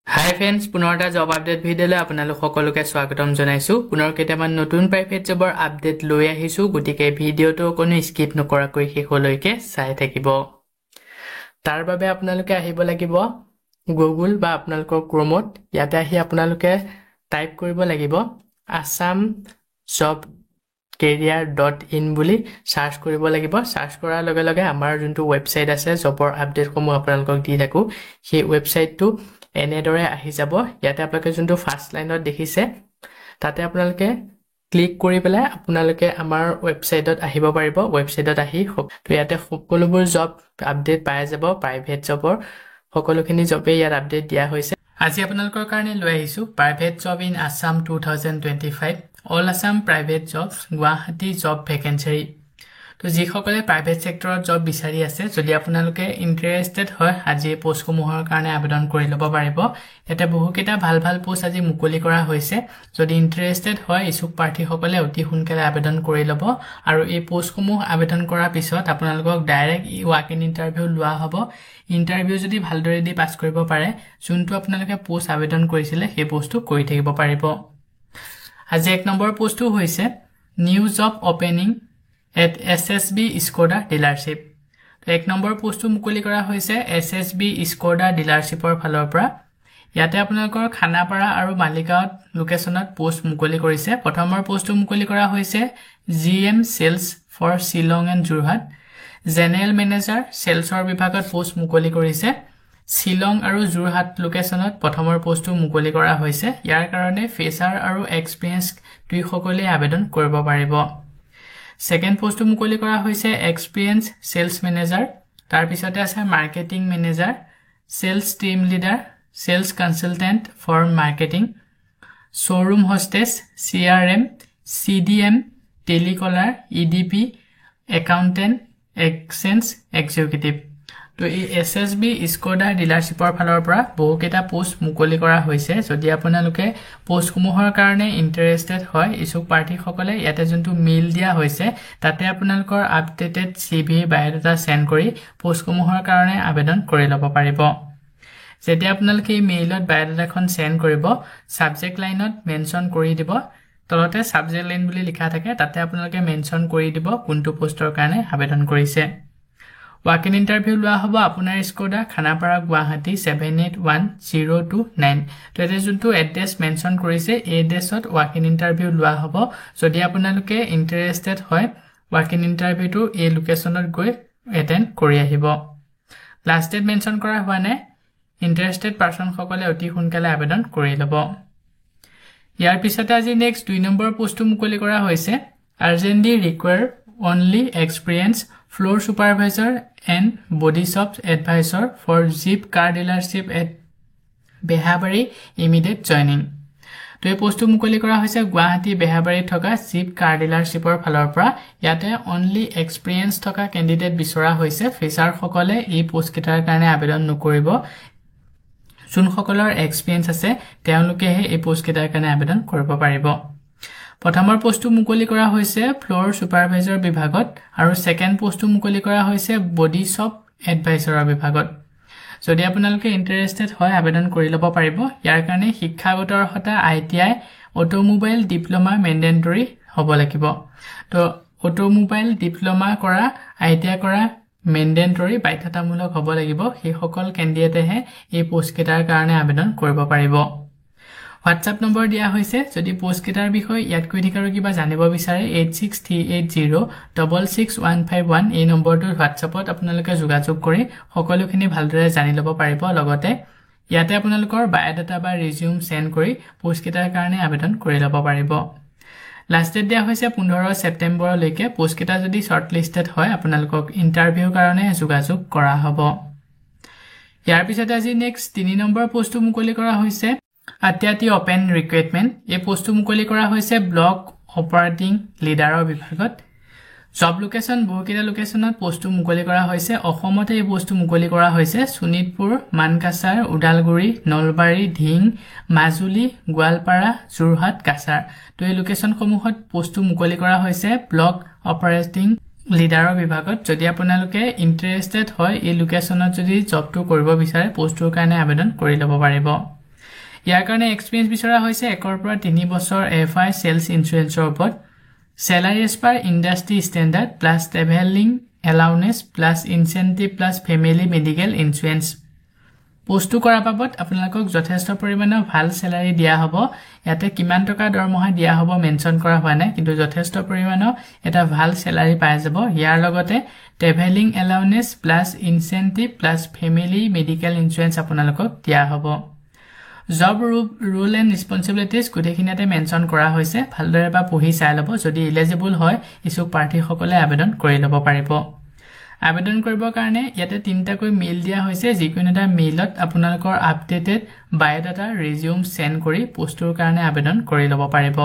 হাই friends, পুনৰ এটা job update ভিডিঅ'লৈ আপোনালোক সকলোকে স্বাগতম জনাইছোঁ। পুনৰ কেইটামান নতুন প্ৰাইভেট জবৰ আপডেট লৈ আহিছোঁ, গতিকে ভিডিঅ'টো কোনো স্কিপ নকৰাকৈ শেষলৈকে চাই থাকিব। তাৰ বাবে আপোনালোকে আহিব লাগিব গুগল বা আপোনালোকৰ ক্ৰমত। ইয়াতে আহি আপোনালোকে টাইপ কৰিব লাগিব assamjobcareer.in বুলি সাৰ্চ কৰিব লাগিব। সাৰ্চ কৰাৰ লগে লগে আমাৰ যোনটো ৱেবছাইট আছে, জবৰ আপডেটসমূহ আপোনালোকক দি থাকোঁ, সেই ৱেবছাইটটো এনেদৰে আহি যাব। ইয়াতে আপোনালোকে যোনটো ফাৰ্ষ্ট লাইনত দেখিছে, তাতে আপোনালোকে ক্লিক কৰি পেলাই আপোনালোকে আমাৰ ৱেবছাইটত আহিব পাৰিব। ৱেবছাইটত আহি তো ইয়াতে সকলোবোৰ জব আপডেট পাই যাব। প্ৰাইভেট জবৰ সকলোখিনি জবেই ইয়াত আপডেট দিয়া হৈছে। আজি আপোনালোকৰ কাৰণে লৈ আহিছোঁ private job in Assam 2025 all Assam private jobs Guwahati job vacancy. তো যিসকলে প্ৰাইভেট ছেক্টৰত জব বিচাৰি আছে, যদি আপোনালোকে ইণ্টাৰেষ্টেড হয়, আজি এই পোষ্টসমূহৰ কাৰণে আবেদন কৰি ল'ব পাৰিব। ইয়াতে বহুকেইটা ভাল ভাল পোষ্ট আজি মুকলি কৰা হৈছে। যদি ইণ্টাৰেষ্টেড হয়, ইচ্ছুক প্ৰাৰ্থীসকলে অতি সোনকালে আবেদন কৰি ল'ব। আৰু এই পোষ্টসমূহ আবেদন কৰাৰ পিছত আপোনালোকক ডাইৰেক্ট ৱাক ইন ইণ্টাৰভিউ লোৱা হ'ব। ইণ্টাৰভিউ যদি ভালদৰে দি পাছ কৰিব পাৰে, যোনটো আপোনালোকে পোষ্ট আবেদন কৰিছিলে সেই পোষ্টটো কৰি থাকিব পাৰিব। আজি 1 নম্বৰ পোষ্টটো হৈছে new job opening at SSB Skoda dealership. 1 number পোষ্টটো মুকলি কৰা হৈছে SSB স্কোডা ডিলাৰশ্বিপৰ ফালৰ পৰা। ইয়াতে আপোনালোকৰ খানাপাৰা আৰু মালিগাঁৱত লোকেশ্যনত পোষ্ট মুকলি কৰিছে। প্ৰথমৰ পোষ্টটো মুকলি কৰা হৈছে GM sales for Shillong and Jorhat. General manager চেলছৰ বিভাগত পোষ্ট মুকলি কৰিছে। শ্বিলং আৰু যোৰহাট লোকেশ্যনত প্ৰথমৰ পোষ্টটো মুকলি কৰা হৈছে। ইয়াৰ কাৰণে ফ্ৰেছাৰ আৰু এক্সপিৰিয়েঞ্চ দুয়োসকলেই আবেদন কৰিব পাৰিব। ছেকেণ্ড পোষ্টটো মুকলি কৰা হৈছে এক্সপিৰিয়েঞ্চ চেলছ মেনেজাৰ। তাৰপিছতে আছে marketing manager, sales team leader, sales consultant for marketing, showroom hostess, CRM, CDM, telecaller, EDP, accountant, exchange executive. তো এই SSB স্কোডা ডিলাৰশ্বিপৰ ফালৰ পৰা বহুকেইটা পোষ্ট মুকলি কৰা হৈছে। যদি আপোনালোকে পোষ্টসমূহৰ কাৰণে ইণ্টাৰেষ্টেড হয়, ইচ্ছুক প্ৰাৰ্থীসকলে ইয়াতে যোনটো মেইল দিয়া হৈছে, তাতে আপোনালোকৰ আপডেটেড CV বায়'ডাটা চেণ্ড কৰি পোষ্টসমূহৰ কাৰণে আবেদন কৰি ল'ব পাৰিব। যেতিয়া আপোনালোকে এই মেইলত বায়'ডাটাখন চেণ্ড কৰিব, ছাবজেক্ট লাইনত মেনশ্যন কৰি দিব। তলতে ছাবজেক্ট লাইন বুলি লিখা থাকে, তাতে আপোনালোকে মেনশ্যন কৰি দিব কোনটো পোষ্টৰ কাৰণে আবেদন কৰিছে। ৱাক ইন ইণ্টাৰভিউ লোৱা হ'ব আপোনাৰ স্কোডা, খানাপাৰা, গুৱাহাটী 781029। তো ইয়াতে যোনটো এড্ৰেছ মেনশ্যন কৰিছে, এই এড্ৰেছত ৱাক ইন ইণ্টাৰভিউ লোৱা হ'ব। যদি আপোনালোকে ইণ্টাৰেষ্টেড হয়, ৱাক ইন ইণ্টাৰভিউটো এই লোকেশ্যনত গৈ এটেণ্ড কৰি আহিব। লাষ্ট ডেট মেনশ্যন কৰা হোৱা নাই। ইণ্টাৰেষ্টেড পাৰ্চনসকলে অতি সোনকালে আবেদন কৰি ল'ব। ইয়াৰ পিছতে আজি নেক্সট 2 নম্বৰ পোষ্টটো মুকলি কৰা হৈছে urgently require only experience floor supervisor and body shop advisor for jeep car dealership at Behabari immediate joining. তো এই পোষ্টটো মুকলি কৰা হৈছে গুৱাহাটী বেহাবাৰীত থকা জিপ কাৰ ডিলাৰশ্বিপৰ ফালৰ পৰা। ইয়াতে অনলি এক্সপিৰিয়েঞ্চ থকা কেণ্ডিডেট বিচৰা হৈছে। ফ্ৰেছাৰসকলে এই পোষ্টকেইটাৰ কাৰণে আবেদন নকৰিব। যোনসকলৰ এক্সপিৰিয়েঞ্চ আছে তেওঁলোকেহে এই পোষ্টকেইটাৰ কাৰণে আবেদন কৰিব পাৰিব। প্ৰথমৰ পোষ্টটো মুকলি কৰা হৈছে ফ্লোৰ ছুপাৰভাইজাৰ বিভাগত আৰু ছেকেণ্ড পোষ্টটো মুকলি কৰা হৈছে বডি শ্বপ এডভাইজৰৰ বিভাগত। যদি আপোনালোকে ইণ্টাৰেষ্টেড হয়, আবেদন কৰি ল'ব পাৰিব। ইয়াৰ কাৰণে শিক্ষাগত অৰ্হতা ITI অটোমোবাইল ডিপ্ল'মা মেণ্ডেটৰী হ'ব লাগিব। তো অটোমোবাইল ডিপ্ল'মা কৰা, ITI কৰা মেণ্ডেটৰী বাধ্যতামূলক হ'ব লাগিব। সেইসকল কেণ্ডিডেটেহে এই পোষ্টকেইটাৰ কাৰণে আবেদন কৰিব পাৰিব। হোৱাটছআপ নম্বৰ দিয়া হৈছে। যদি পোষ্টকেইটাৰ বিষয়ে ইয়াতকৈ অধিক আৰু কিবা জানিব বিচাৰে 8638066151 এই নম্বৰটোৰ হোৱাটছআপত আপোনালোকে যোগাযোগ কৰি সকলোখিনি ভালদৰে জানি ল'ব পাৰিব। লগতে ইয়াতে আপোনালোকৰ বায়'ডাটা বা ৰিজিউম চেণ্ড কৰি পোষ্টকেইটাৰ কাৰণে আবেদন কৰি ল'ব পাৰিব। লাষ্ট ডেট দিয়া হৈছে 15 ছেপ্টেম্বৰলৈকে। পোষ্টকেইটা যদি শ্বৰ্টলিষ্টেড হয়, আপোনালোকক ইণ্টাৰভিউৰ কাৰণে যোগাযোগ কৰা হ'ব। ইয়াৰ পিছতে আজি নেক্সট 3 নম্বৰ পোষ্টটো মুকলি কৰা হৈছে আত্যাতি অপেন ৰিক্ৰুইটমেণ্ট। এই পোষ্টটো মুকলি কৰা হৈছে ব্লক অপাৰেটিং লিডাৰৰ বিভাগত। জব লোকেশ্যন বহুকেইটা লোকেশ্যনত পোষ্টটো মুকলি কৰা হৈছে। অসমতে এই পোষ্টটো মুকলি কৰা হৈছে শোণিতপুৰ, মানকাছাৰ, ওদালগুৰি, নলবাৰী, ধিং, মাজুলী, গোৱালপাৰা, যোৰহাট, কাছাৰ। তো এই লোকেশ্যনসমূহত পোষ্টটো মুকলি কৰা হৈছে ব্লক অপাৰেটিং লিডাৰৰ বিভাগত। যদি আপোনালোকে ইণ্টাৰেষ্টেড হয়, এই লোকেশ্যনত যদি জবটো কৰিব বিচাৰে, পোষ্টটোৰ কাৰণে আবেদন কৰি ল'ব পাৰিব। ইয়াৰ কাৰণে এক্সপেৰিয়েন্স বিচৰা হৈছে 1 পৰা 3 বছৰ এফআই সেলস ইন্স্যুৰেন্সৰ ওপৰত salary as per industry standard plus traveling allowance plus incentive plus family medical insurance পোস্টটো কৰা বাবদ আপোনালোকক যথেষ্ট পৰিমাণৰ ভাল স্যালাৰি দিয়া হ'ব ইয়াতে কিমান টকা দৰমহা দিয়া হ'ব মেনশন কৰা হোৱা নাই কিন্তু যথেষ্ট পৰিমাণৰ এটা ভাল স্যালাৰি পাই যাব ইয়াৰ লগতে travelling allowance plus incentive plus family medical insurance আপোনালোকক দিয়া হ'ব জব ৰুল এন্ড ৰেসপন্সিবিলিটিজ গুটেখিনাতে মেনশন কৰা হৈছে ভালদৰে বা পঢ়ি চাই লব যদি এলিজিবল হয় ইছুক প্ৰাৰ্থী সকলে আবেদন কৰি লব পাৰিব আবেদন কৰিবৰ কাৰণে ইয়াতে তিনটাকৈ মেইল দিয়া হৈছে যিকোনো এটা মেইলত আপোনালোকৰ আপডেটেড বায়োডাটা ৰিজিউম সেন্ড কৰি পোষ্টৰ কাৰণে আবেদন কৰি লব পাৰিব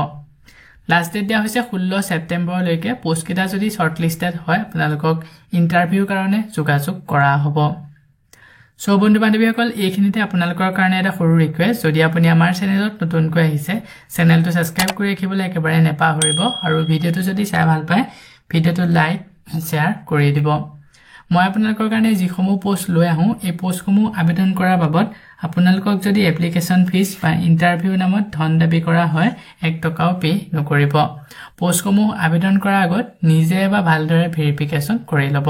লাষ্ট ডেট দিয়া হৈছে 16 সেপ্টেম্বৰলৈকে পোষ্ট কেইটা যদি শৰ্টলিস্টেড হয় আপোনালোকক ইন্টাৰভিউ কাৰণে যোগাযোগ কৰা হ'ব সো বন্ধু বান্ধৱীসকল এইখিনিতে আপোনালোকৰ কাৰণে এটা সৰু ৰিকুৱেষ্ট যদি আপুনি আমাৰ চেনেলত নতুনকৈ আহিছে চেনেলটো সাবস্ক্ৰাইব কৰি ৰাখিবলৈ একেবাৰে নেপাহৰিব আৰু ভিডিওটো যদি চাই ভাল পায় ভিডিওটো লাইক শেয়াৰ কৰি দিব মই আপোনালোকৰ কাৰণে যিসমূহ পোষ্ট লৈ আহো এই পোষ্টসমূহ আবেদন কৰাৰ বাবদ আপোনালোকক যদি এপ্লিকেশন ফিজ বা ইন্টাৰভিউ নামত ধন দাবী কৰা হয় 1 টকাও পে নকৰিব পোষ্টসমূহ আবেদন কৰাৰ আগত নিজে বা ভালদৰে ভেৰিফিকেশন কৰি ল'ব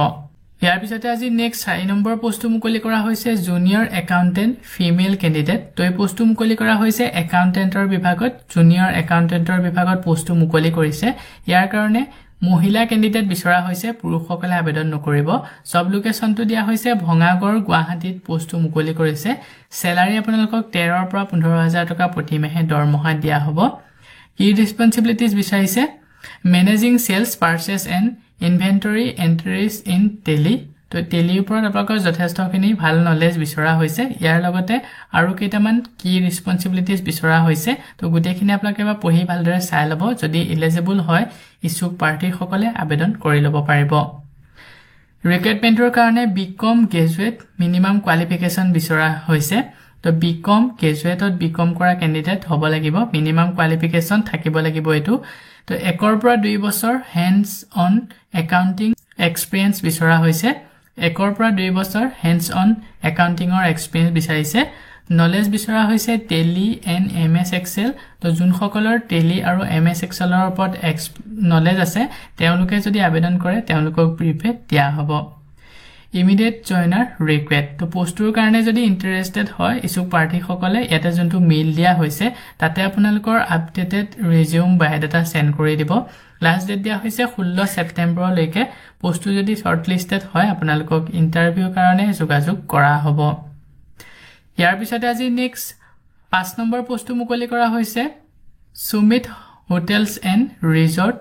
ইয়াৰ পিছতে আজি নেক্সট 4 নম্বৰ পোষ্টটো মুকলি কৰা হৈছে জুনিয়ৰ একাউন্টেন্ট ফিমেল ক্যান্ডিডেট তো এই পোষ্টটো মুকলি কৰা হৈছে একাউন্টেন্টৰ বিভাগত জুনিয়ৰ একাউন্টেন্টৰ বিভাগত পোষ্টটো মুকলি কৰিছে ইয়াৰ কাৰণে মহিলা ক্যান্ডিডেট বিচৰা হৈছে পুৰুষসকলে আবেদন নকৰিব সব লোকেশনটো দিয়া হৈছে ভঙাগড় গুৱাহাটীত পোষ্টটো মুকলি কৰিছে স্যালাৰি আপোনালোকক 13 পৰা 15000 টকা প্ৰতি মাহে দৰমহা দিয়া হ'ব কি ৰেসপন্সিবিলিটিজ বিচাৰিছে managing sales purchase and inventory entries in Tally তো টেলিৰ ওপৰত আপোনালোকৰ যথেষ্টখিনি ভাল নলেজ বিচৰা হৈছে ইয়াৰ লগতে আৰু কেইটামান কি ৰেসপন্সিবিলিটিজ বিচৰা হৈছে তো গুটেখিনি আপোনালোকে বা পঢ়ি ভালদৰে চাই লব যদি এলিজিবল হয় ইছুক প্ৰাৰ্থী সকলে আবেদন কৰি লব পাৰিব ৰিক্ৰুটমেন্টৰ কাৰণে বিকম গ্ৰেজুৱেট মিনিমাম কোৱালিফিকেশন বিচৰা হৈছে তো বিকম গ্ৰেজুৱেটত বিকম কৰা ক্যান্ডিডেট হ'ব লাগিব মিনিমাম কোৱালিফিকেশন থাকিব লাগিব এটো তো 1 পৰা 2 বছৰ হ্যান্ডস অন একাউন্টিং এক্সপেৰিয়েন্স বিচৰা হৈছে 1 পৰা 2 বছৰ হ্যান্ডস অন একাউন্টিংৰ এক্সপেৰিয়েন্স বিচাৰিছে নলেজ বিচৰা হৈছে টেলি এন্ড এমএস এক্সেল তো যোনসকলৰ টেলি আৰু এমএস এক্সেলৰ ওপৰত নলেজ আছে তেওঁলোকে যদি আবেদন কৰে তেওঁলোকক প্ৰিপেড দিয়া হ'ব ইমিডিয়েট জয়নাৰ ৰিকুৱেষ্ট তো পোষ্টৰ কাৰণে যদি ইন্টাৰেস্টেড হয় ইছুক প্ৰাৰ্থী সকলে ইয়াতে যোনটো মেইল দিয়া হৈছে তাতে আপোনালোকৰ আপডেটেড ৰিজিউম বায়োডাটা সেন্ড কৰি দিব লাষ্ট ডেট দিয়া হৈছে 16 সেপ্টেম্বৰলৈকে পোষ্টটো যদি শৰ্টলিস্টেড হয় আপোনালোকক ইন্টাৰভিউ কাৰণে যোগাযোগ কৰা হ'ব ইয়াৰ পিছতে আজি নেক্সট 5 নম্বৰ পোষ্টটো মুকলি কৰা হৈছে Sumit hotels and resort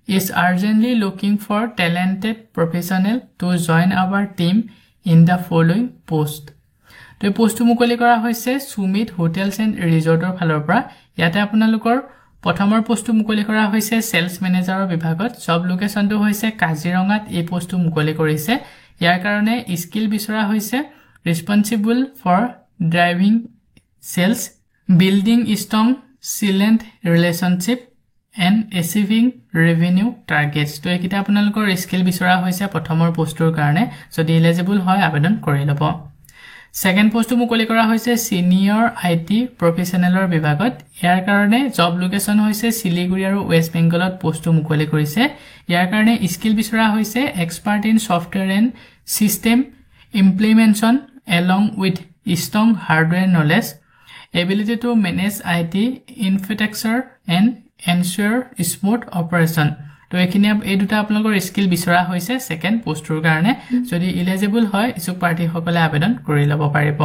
is urgently looking for talented professional to join our team in the following post. তো পোষ্টটো মুকলি কৰা হৈছে সুমিত হোটেলছ এণ্ড ৰিজৰ্টৰ ফালৰ পৰা ইয়াতে আপোনালোকৰ প্ৰথমৰ পোষ্টটো মুকলি কৰা হৈছে সেলস মেনেজাৰৰ বিভাগত সব লোকেশনটো হৈছে কাজিৰঙাত এই পোষ্টটো মুকলি কৰিছে ইয়াৰ কাৰণে স্কিল বিচৰা হৈছে responsible for driving sales building strong client relationship and achieving revenue targets তো এইকিটা আপোনালোকৰ স্কিল বিচৰা হৈছে প্ৰথমৰ পোষ্টৰ কাৰণে যদি এলিজিবল হয় আবেদন কৰি লব সেকেন্ড পোষ্টটো মুকলি কৰা হৈছে সিনিয়ৰ আইটি প্ৰফেচনেলৰ বিভাগত ইয়াৰ কাৰণে জব লোকেশন হৈছে শিলিগুৰি আৰু ওয়েষ্ট বেংগলত পোষ্টটো মুকলি কৰিছে ইয়াৰ কাৰণে স্কিল বিচৰা হৈছে expert in software and system implementation along with strong hardware knowledge ability to manage IT infrastructure and ensure smooth operation তো এখিনি এই দুটা আপোনালোকৰ স্কিল বিচৰা হৈছে সেকেন্ড পোষ্টৰ কাৰণে যদি এলিজিবল হয় ইছুক প্ৰাৰ্থী সকলে আবেদন কৰি লব পাৰিব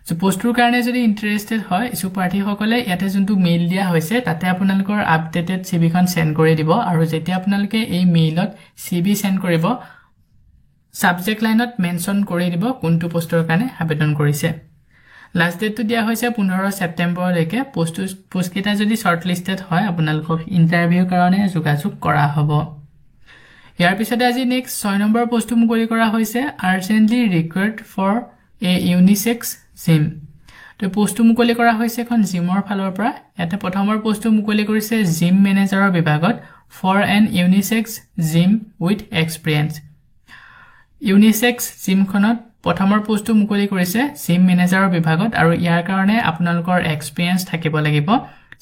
সো পোষ্টৰ কাৰণে যদি ইন্টাৰেস্টেড হয় ইছুক প্ৰাৰ্থী সকলে ইয়াতে যোনটো মেইল দিয়া হৈছে তাতে আপোনালোকৰ আপডেটেড সিভি খন সেন্ড কৰি দিব আৰু যেতিয়া আপোনালোকে এই মেইলত সিভি সেন্ড কৰিব সাবজেক্ট লাইনত মেনশন কৰি দিব কোনটো পোষ্টৰ কাৰণে আবেদন কৰিছে লাষ্ট ডেট তো দিয়া হৈছে 15 সেপ্টেম্বৰলৈকে পোষ্ট কেটা যদি শৰ্টলিস্টেড হয় আপোনালোকক ইন্টাৰভিউ কাৰণে যোগাযোগ কৰা হ'ব ইয়াৰ পিছতে আজি নেক্সট 6 নম্বৰ পোষ্টটো মুকলি কৰা হৈছে urgently required for a unisex gym তো পোষ্টটো মুকলি কৰা হৈছে এখন জিমৰ ফালৰ পৰা এটা প্ৰথমৰ পোষ্টটো মুকলি কৰিছে জিম মেনেজাৰৰ বিভাগত for an unisex gym with experience unisex জিমখনত প্ৰথমৰ পোষ্টটো মুকলি কৰিছে সিম মেনেজাৰৰ বিভাগত আৰু ইয়াৰ কাৰণে আপোনালোকৰ এক্সপেৰিয়েন্স থাকিব লাগিব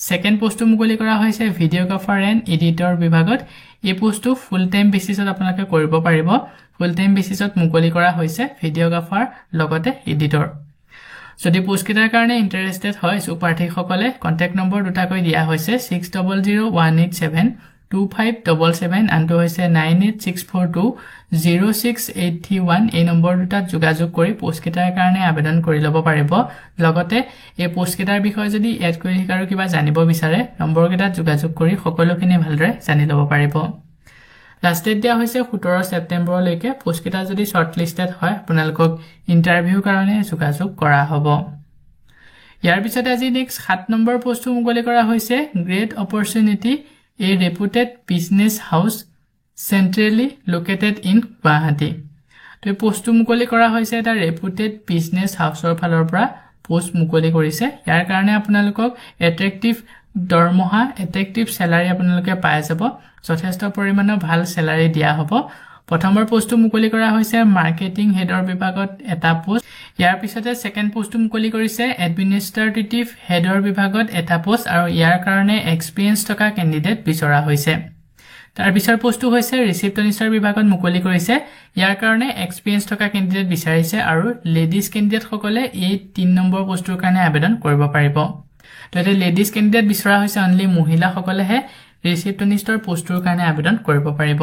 সেকেন্ড পোষ্টটো মুকলি কৰা হৈছে ভিডিওগ্ৰাফাৰ এণ্ড এডিটৰ বিভাগত এই পোষ্টটো ফুল টাইম বেচিছত আপোনালোকে কৰিব পাৰিব ফুল টাইম বেচিছত মুকলি কৰা হৈছে ভিডিওগ্ৰাফাৰ লগতে এডিটৰ যদি পোষ্ট কেইটাৰ কাৰণে ইন্টাৰেস্টেড হয় সো প্ৰাৰ্থীসকলে কন্টাক্ট নম্বৰ দুটাকৈ দিয়া হৈছে 6001872577 আনটো হৈছে 9864206831 এই নম্বৰ দুটাত যোগাযোগ কৰি পোষ্ট কেইটাৰ কাৰণে আবেদন কৰি ল'ব পাৰিব লগতে এই পোষ্ট কেইটাৰ বিষয়ে যদি এড কৰি আৰু কিবা জানিব বিচাৰে নম্বৰ কেইটাত যোগাযোগ কৰি সকলোখিনি ভালদৰে জানি ল'ব পাৰিব লাষ্ট ডেট দিয়া হৈছে 17 সেপ্টেম্বৰলৈকে পোষ্ট কেইটা যদি শৰ্টলিস্টেড হয় আপোনালোকক ইন্টাৰভিউ কাৰণে যোগাযোগ কৰা হ'ব ইয়াৰ পিছতে আজি নেক্সট 7 নম্বৰ পোষ্টটো মুকলি কৰা হৈছে great opportunity a reputed business house centrally located in Guwahati তো পোষ্ট মুকলি কৰা হৈছে এটা reputed business হাউসৰ ফালৰ পৰা পোষ্ট মুকলি কৰিছে ইয়াৰ কাৰণে আপোনালোকক এট্ৰেক্টিভ দৰমহা এট্ৰেক্টিভ স্যালাৰি আপোনালোকে পাই যাব যথেষ্ট পৰিমাণৰ ভাল স্যালাৰি দিয়া হ'ব প্ৰথমৰ পোষ্টটো মুকলি কৰা হৈছে মাৰ্কেটিং হেডৰ বিভাগত এটা পোষ্ট ইয়াৰ পিছতে সেকেন্ড পোষ্টটো মুকলি কৰিছে এডমিনিষ্ট্ৰেটিভ হেডৰ বিভাগত এটা পোষ্ট আৰু ইয়াৰ কাৰণে এক্সপেৰিয়েন্স থকা ক্যান্ডিডেট বিচৰা হৈছে তাৰ পিছৰ পোষ্টটো হৈছে ৰিসেপচনিষ্টৰ বিভাগত মুকলি কৰিছে ইয়াৰ কাৰণে এক্সপেৰিয়েন্স থকা ক্যান্ডিডেট বিচাৰিছে আৰু লেডিজ ক্যান্ডিডেট সকলে এই 3 নম্বৰ পোষ্টৰ কাৰণে আবেদন কৰিব পাৰিব তো এটা লেডিজ ক্যান্ডিডেট বিচৰা হৈছে অনলি মহিলা সকলেহে ৰিসেপচনিষ্টৰ পোষ্টৰ কাৰণে আবেদন কৰিব পাৰিব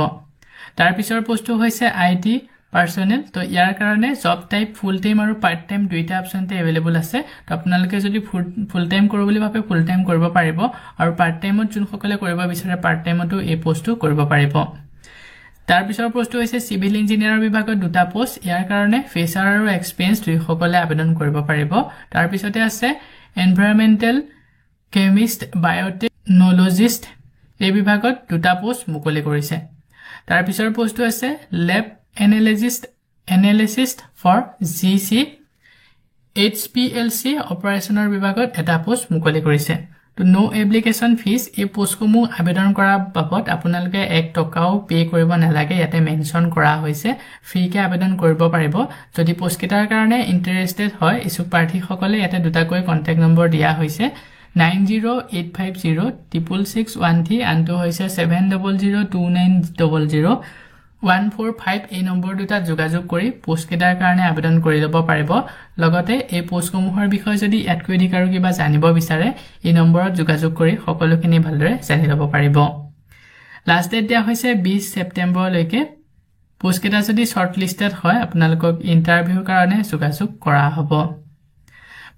তাৰ পিছৰ পোষ্টটো হৈছে আইটি পাৰ্সনেল তো ইয়াৰ কাৰণে জব টাইপ ফুল টাইম আৰু পাৰ্ট টাইম দুইটা অপচনতে अवेलेबल আছে তো আপোনালোকে যদি ফুল টাইম কৰিব বুলি ভাবে ফুল টাইম কৰিব পাৰিব আৰু পাৰ্ট টাইমত যোন সকলে কৰিব বিচাৰে পাৰ্ট টাইমতো এই পোষ্টটো কৰিব পাৰিব তাৰ পিছৰ পোষ্টটো হৈছে সিভিল ইঞ্জিনিয়াৰৰ বিভাগত দুটা পোষ্ট ইয়াৰ কাৰণে ফ্ৰেছাৰ আৰু এক্সপেৰিয়েন্স দুই সকলে আবেদন কৰিব পাৰিব তাৰ পিছতে আছে এনভাইৰনমেন্টাল কেমিষ্ট বায়োটেকনলজিষ্ট এই বিভাগত দুটা পোষ্ট মুকলি কৰিছে তাৰ পিছৰ পোষ্টটো আছে ল্যাব এনালিসিষ্ট ফৰ জিসি এইচপিএলসি অপাৰেশনৰ বিভাগত এটা পোষ্ট মুকলি কৰিছে তো নো এপ্লিকেশন ফিজ এই পোষ্টসমূহ আবেদন কৰাৰ বাবদ আপোনালোকে 1 টকাও পে কৰিব নালাগে ইয়াতে মেনশন কৰা হৈছে ফ্ৰীকে আবেদন কৰিব পাৰিব যদি পোষ্ট কেইটাৰ কাৰণে ইন্টাৰেস্টেড হয় ইছু প্ৰাৰ্থী সকলে ইয়াতে দুটাকৈ কন্টাক্ট নম্বৰ দিয়া হৈছে 9085066113 আনটো হৈছে 7002900145 এই নম্বৰ দুটা যোগাযোগ কৰি পোষ্ট কেইটাৰ কাৰণে আবেদন কৰি ল'ব পাৰিব লগতে এই পোষ্টসমূহৰ বিষয়ে যদি এড কৰি দিক আৰু কিবা জানিব বিচাৰে এই নম্বৰত যোগাযোগ কৰি সকলোখিনি ভালদৰে জানি ল'ব পাৰিব লাষ্ট ডেট দিয়া হৈছে 20 সেপ্টেম্বৰলৈকে পোষ্ট কেইটা যদি শৰ্টলিস্টেড হয় আপোনালোকক ইন্টাৰভিউ কাৰণে যোগাযোগ কৰা হ'ব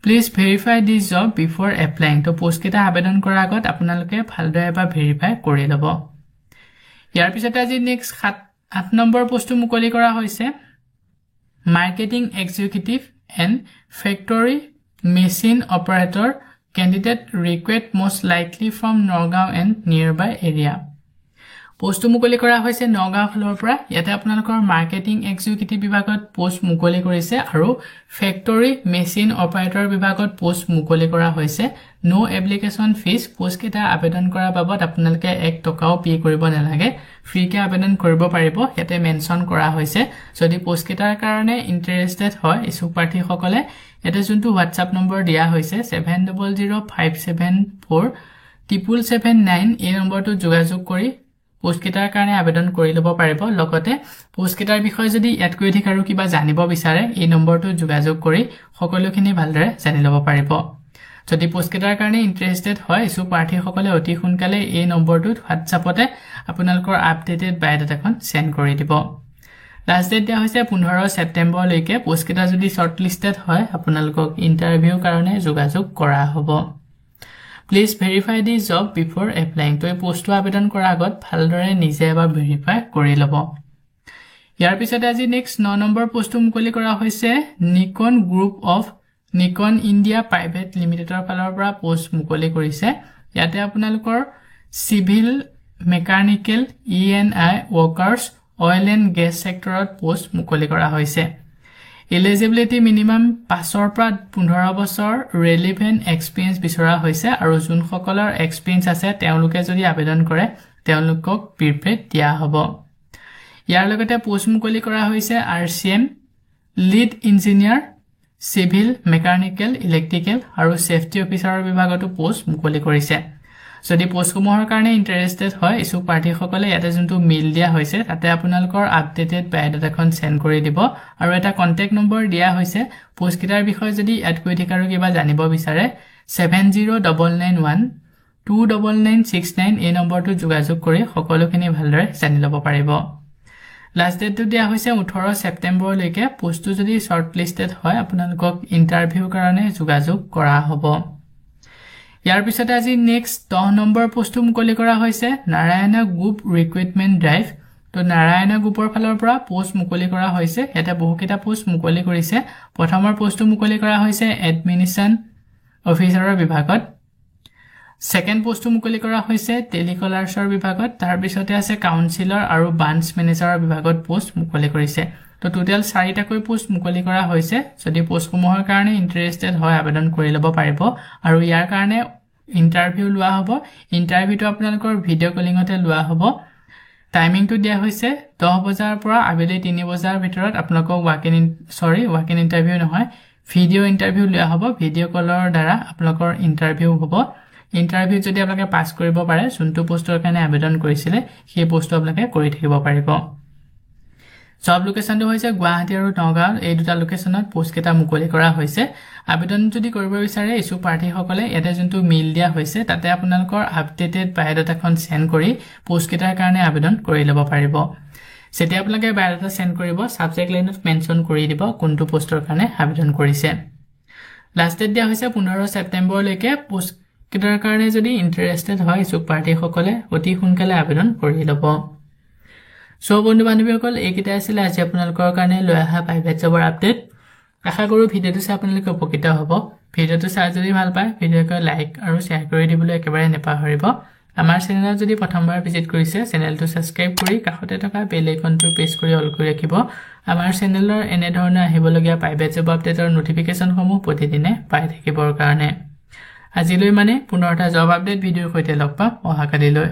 Please verify this job before applying. তো পোষ্ট কেইটা আবেদন কৰাৰ আগত আপোনালোকে ভালদৰে এবাৰ ভেৰিফাই কৰি ল'ব। ইয়াৰ পিছতে আজি নেক্সট 8 নম্বৰ পোষ্টটো মুকলি কৰা হৈছে marketing executive and factory machine operator candidate request most likely from Nagaon and nearby area পোষ্টটো মুকলি কৰা হৈছে নগাঁও ফালৰ পৰা ইয়াতে আপোনালোকৰ মাৰ্কেটিং এক্সিকিউটিভ বিভাগত পোষ্ট মুকলি কৰিছে আৰু ফেক্টৰী মেচিন অপাৰেটৰ বিভাগত পোষ্ট মুকলি কৰা হৈছে নো এপ্লিকেশন ফিজ পোষ্ট কেইটা আবেদন কৰাৰ বাবদ আপোনালোকে 1 টকাও পে কৰিব নালাগে ফ্ৰীকে আবেদন কৰিব পাৰিব ইয়াতে মেনশন কৰা হৈছে যদি পোষ্ট কেইটাৰ কাৰণে ইন্টাৰেস্টেড হয় ইছু প্ৰাৰ্থী সকলে ইয়াতে যোনটো WhatsApp নম্বৰ দিয়া হৈছে 7005747779 এই নম্বৰটো যোগাযোগ কৰি পোষ্ট কেইটাৰ কাৰণে আবেদন কৰি ল'ব পাৰিব লগতে পোষ্ট কেইটাৰ বিষয়ে যদি এড কৰি দিক আৰু কিবা জানিব বিচাৰে এই নম্বৰটো যোগাযোগ কৰি সকলোখিনি ভালদৰে জানি ল'ব পাৰিব যদি পোষ্ট কেইটাৰ কাৰণে ইন্টাৰেস্টেড হয় ইছু প্ৰাৰ্থী সকলে অতি সোনকালে এই নম্বৰটোত WhatsAppতে আপোনালোকৰ আপডেটেড বায়োডাটাখন সেন্ড কৰি দিব লাষ্ট ডেট দিয়া হৈছে 15 সেপ্টেম্বৰলৈকে পোষ্ট কেইটা যদি শৰ্টলিস্টেড হয় আপোনালোকক ইন্টাৰভিউ কাৰণে যোগাযোগ কৰা হ'ব Please verify this job before applying. তো এই পোষ্টটো আবেদন কৰাৰ আগত ভালদৰে নিজে এবাৰ ভেৰিফাই কৰি ল'ব। ইয়াৰ পিছতে আজি নেক্সট 9 নম্বৰ পোষ্টটো মুকলি কৰা হৈছে Nikon group of Nikon India private লিমিটেডৰ ফালৰ পৰা পোষ্ট মুকলি কৰিছে। ইয়াতে আপোনালোকৰ civil mechanical E&I workers oil and gas sectorত পোষ্ট মুকলি কৰা হৈছে। Eligibility minimum 5 পৰা 15 বছৰ relevant experience বিচৰা হৈছে আৰু যোন সকলৰ experience আছে তেওঁলোকে যদি আবেদন কৰে তেওঁলোকক প্ৰিপেড দিয়া হ'ব ইয়াৰ লগতে পোষ্ট মুকলি কৰা হৈছে RCM lead engineer civil mechanical electrical আৰু সেফটি অফিচাৰৰ বিভাগতো পোষ্ট মুকলি কৰিছে যদি পোষ্টসমূহৰ কাৰণে ইন্টাৰেষ্টেড হয় ইছুক প্ৰাৰ্থীসকলে ইয়াতে যোনটো মেইল দিয়া হৈছে তাতে আপোনালোকৰ আপডেটেড বায়োডাটাখন সেন্ড কৰি দিব আৰু এটা কন্টাক্ট নম্বৰ দিয়া হৈছে পোষ্টকেইটাৰ বিষয়ে যদি এড কৰি ঠিক আৰু কিবা জানিব বিচাৰে 7099129969 এই নম্বৰটো যোগাযোগ কৰি সকলোখিনি ভালদৰে জানি ল'ব পাৰিব লাষ্ট ডেটটো দিয়া হৈছে 18 সেপ্টেম্বৰলৈকে পোষ্টটো যদি শৰ্টলিষ্টেড হয় আপোনালোকক ইন্টাৰভিউ কাৰণে যোগাযোগ কৰা হ'ব ইয়াৰ পিছতে আজি নেক্সট 10 নম্বৰ পোষ্টটো মুকলি কৰা হৈছে নাৰায়ণা গ্ৰুপ ৰিক্ৰুটমেন্ট ড্ৰাইভ তো নাৰায়ণা গ্ৰুপৰ ফালৰ পৰা পোষ্ট মুকলি কৰা হৈছে এটা বহুকেইটা পোষ্ট মুকলি কৰিছে প্ৰথমৰ পোষ্টটো মুকলি কৰা হৈছে এডমিনিষ্ট্ৰেশ্যন অফিচাৰৰ বিভাগত সেকেন্ড পোষ্টটো মুকলি কৰা হৈছে টেলিকলাৰ্ছৰ বিভাগত তাৰ পিছতে আছে কাউন্সিলৰ আৰু ব্ৰাঞ্চ মেনেজাৰৰ বিভাগত পোষ্ট মুকলি কৰিছে তো টোটাল 4টাকৈ পোষ্ট মুকলি কৰা হৈছে যদি পোষ্টসমূহৰ কাৰণে ইন্টাৰেষ্টেড হয় আবেদন কৰি ল'ব পাৰিব আৰু ইয়াৰ কাৰণে ইন্টাৰভিউ লোৱা হ'ব ইন্টাৰভিউটো আপোনালোকৰ ভিডিঅ' কলিঙতে লোৱা হ'ব টাইমিংটো দিয়া হৈছে 10 বজাৰ পৰা আবেলি 3 বজাৰ ভিতৰত আপোনালোকক ৱাক ইন ইন্টাৰভিউ নহয় ভিডিঅ' ইন্টাৰভিউ লোৱা হ'ব ভিডিঅ' কলৰ দ্বাৰা আপোনালোকৰ ইন্টাৰভিউ হ'ব ইন্টাৰভিউ যদি আপোনালোকে পাছ কৰিব পাৰে যোনটো পোষ্টৰ কাৰণে আবেদন কৰিছিলে সেই পোষ্টটো আপোনালোকে কৰি থাকিব পাৰিব সব লোকেশনটো হৈছে গুৱাহাটী আৰু নগাঁও এই দুটা লোকেশনত পোষ্ট কেটা মুকলি কৰা হৈছে আবেদন যদি কৰিব বিচাৰে ইছু প্ৰাৰ্থীসকলে ইয়াতে যোনটো মেইল দিয়া হৈছে তাতে আপোনালোকৰ আপডেটেড বায়োডাটাখন সেন্ড কৰি পোষ্ট কেটাৰ কাৰণে আবেদন কৰি ল'ব পাৰিব যেতিয়া আপোনালোকে বায়োডাটা সেন্ড কৰিব সাবজেক্ট লাইনত মেনশন কৰি দিব কোনটো পোষ্টৰ কাৰণে আবেদন কৰিছে লাষ্ট ডেট দিয়া হৈছে 15 সেপ্টেম্বৰলৈকে পোষ্ট কেটাৰ কাৰণে যদি ইন্টাৰেষ্টেড হয় ইছু প্ৰাৰ্থীসকলে অতি সোনকালে আবেদন কৰি ল'ব সো বন্ধু বান্ধৱীসকল এইকেইটা আছিল আজি আপোনালোকৰ কাৰণে লৈ অহা প্ৰাইভেট জবৰ আপডেট আশা কৰো ভিডিঅটো চাই আপোনালোকে উপকৃত হ'ব ভিডিঅটো চাই যদি ভাল পায় ভিডিঅটো লাইক আৰু শেয়াৰ কৰি দিবলৈ একেবাৰে নেপাহৰিব আমাৰ চেনেলত যদি প্ৰথমবাৰ ভিজিট কৰিছে চেনেলটো সাবস্ক্ৰাইব কৰি কাষতে থকা বেল আইকনটো প্ৰেছ কৰি অল কৰি ৰাখিব আমাৰ চেনেলৰ এনে ধৰণৰ আহিবলগীয়া প্ৰাইভেট জব আপডেটৰ নটিফিকেশনসমূহ প্ৰতিদিনে পাই থাকিবৰ কাৰণে আজিলৈ মানে পুনৰ এটা জব আপডেট ভিডিঅৰ সৈতে লগ পাম অহা কালিলৈ